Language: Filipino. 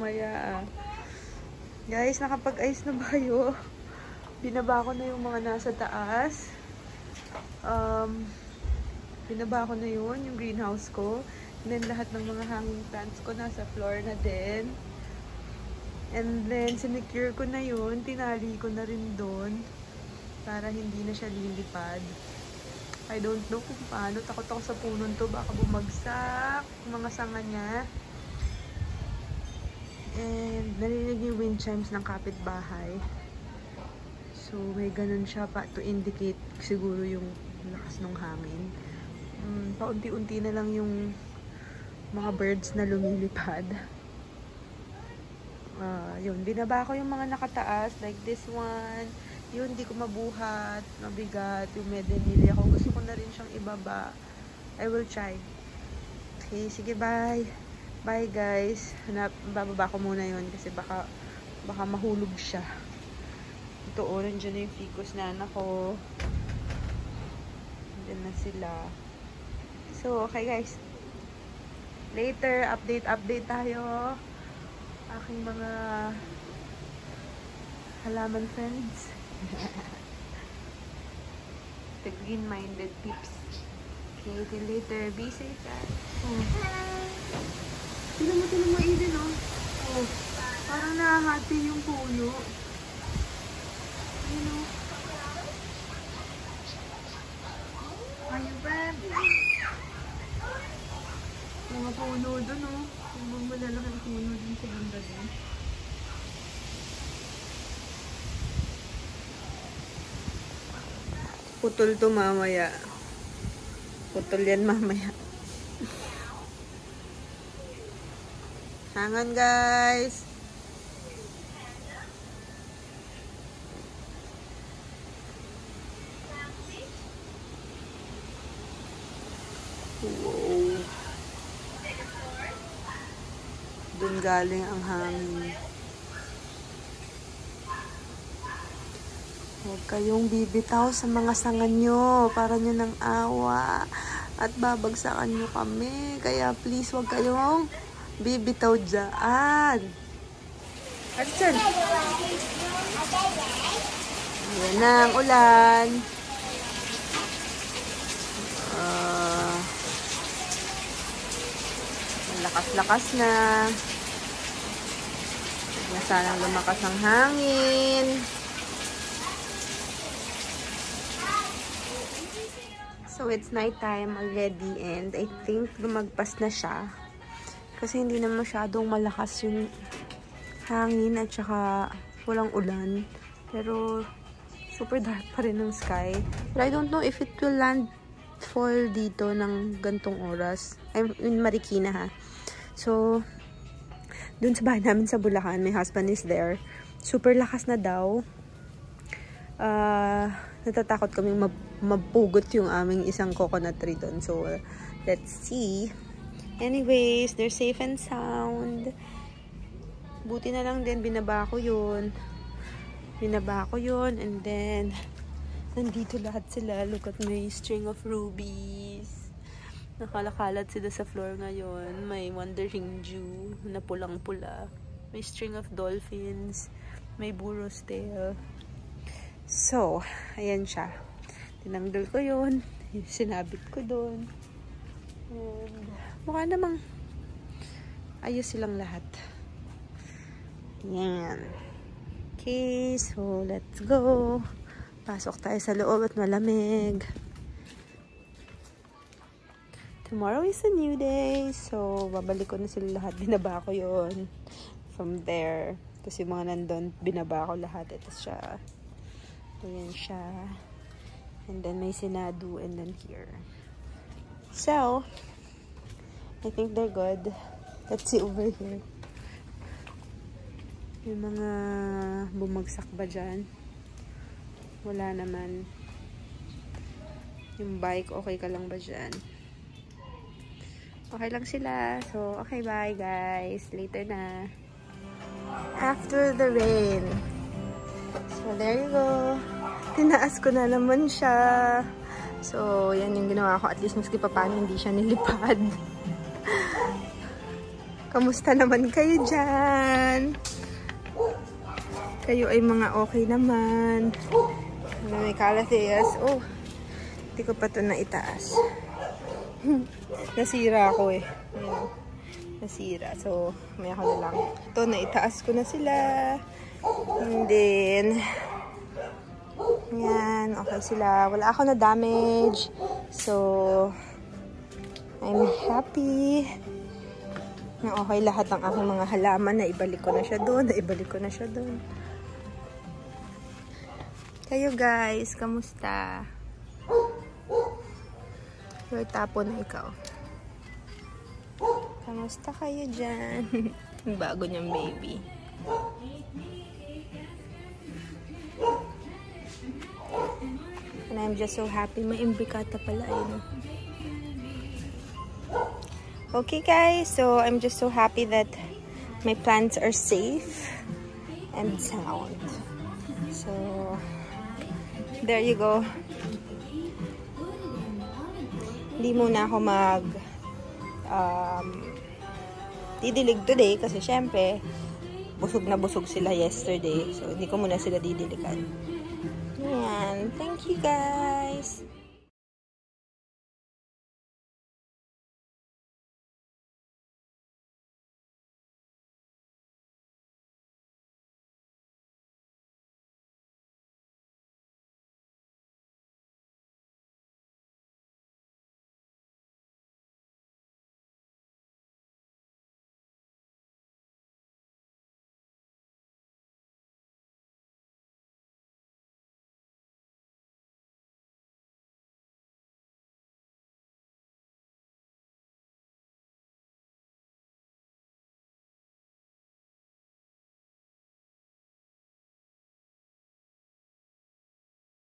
mamaya. Guys, nakapag-ice na ba kayo? Binaba ko na yung mga nasa taas. Binaba ko na yun, yung greenhouse ko. And then, lahat ng mga hanging plants ko nasa floor na din. And then, sinecure ko na yun. Tinali ko na rin doon. Para hindi na siya lilipad. I don't know kung paano. Takot ako sa punon to. Baka bumagsak mga sanga niya. And, narinig yung wind chimes ng kapitbahay. So, may ganun siya pa to indicate siguro yung lakas ng hangin. Paunti-unti na lang yung mga birds na lumilipad. Yun, binaba ko yung mga nakataas, like this one. Yun, hindi ko mabuhat, mabigat, yung medenilya ko. Gusto ko na rin siyang ibaba. I will try. Okay, sige, bye. Bye, guys. Bababa ko muna yun kasi baka mahulog siya. Ito, orange na yung ficus na anak ko. Diyan na sila. So, okay guys. Later, update tayo. Aking mga halaman friends. The green-minded peeps. Okay, till later. Be safe, guys. Tinan mo Eden, oh. Oh, parang nahahati yung puno. Ayun, oh. Ayun, baby. Mga puno dun, oh. Yung malalaking puno dun sa banda dun. Putol to mamaya. Putol yan mamaya. Hangan, guys. Wow. Doon galing ang hangin. Huwag kayong bibitaw sa mga sanga nyo para nyo ng awa at babagsakan nyo kami. Kaya please, huwag kayong bibitaw dyan. At dyan. Ayan na ang ulan. Lakas-lakas na. Sanang lumakas ang hangin. So, it's night time already and I think lumagpas na siya. Kasi hindi na masyadong malakas yung hangin at saka walang ulan. Pero, super dark pa rin ng sky. But I don't know if it will landfall dito ng gantong oras. I'm in Marikina, ha. So, dun sa bahay namin sa Bulacan, my husband is there. Super lakas na daw. Natatakot kaming mapugot yung aming isang coconut tree doon. So, let's see. Anyways, they're safe and sound. Buti na lang din, binaba ko yun. And then, nandito lahat sila. Look at my string of rubies. Nakalakalat sila sa floor ngayon. May wandering Jew na pulang-pula. May string of dolphins. May burro's tail. So, ayan siya. Tinanggal ko yun. Sinabit ko doon. And, mukha namang ayos silang lahat. Yan. Okay, so let's go. Pasok tayo sa loob at malamig. Tomorrow is a new day. So, babalik ko na sila lahat. Binaba ko yun. From there. Tapos yung mga nandun, binaba ko lahat. Ito siya. Ayan siya. And then may sinadu and then here. So, I think they're good. Let's see over here. Yung mga bumagsak ba dyan? Wala naman. Yung bike, okay ka lang ba dyan? Okay lang sila. So, okay, bye guys. Later na. After the rain. So, there you go. Tinaas ko na naman siya. So, yan yung ginawa ko. At least maski pa paano hindi siya nilipad. Kamusta naman kayo dyan? Kayo ay mga okay naman. May kalatiyas. Oh, hindi ko pa ito naitaas. Nasira ako eh. Ayan. Nasira. So, may ako na lang. Ito, naitaas ko na sila. And then, yan. Okay sila. Wala ako na damage. So, I'm happy na okay lahat ng aking mga halaman. Naibalik ko na siya doon. Naibalik ko na siya doon. Kayo guys, kamusta? Your tapo na ikaw. Kamusta kayo dyan? Bago niyang baby. And I'm just so happy. May imbikata pala ayun. Okay guys, so I'm just so happy that my plants are safe and sound. So, there you go. Hindi muna ako didilig today kasi syempre busog na busog sila yesterday. So, hindi ko muna sila didiligan. Ayan. Thank you guys.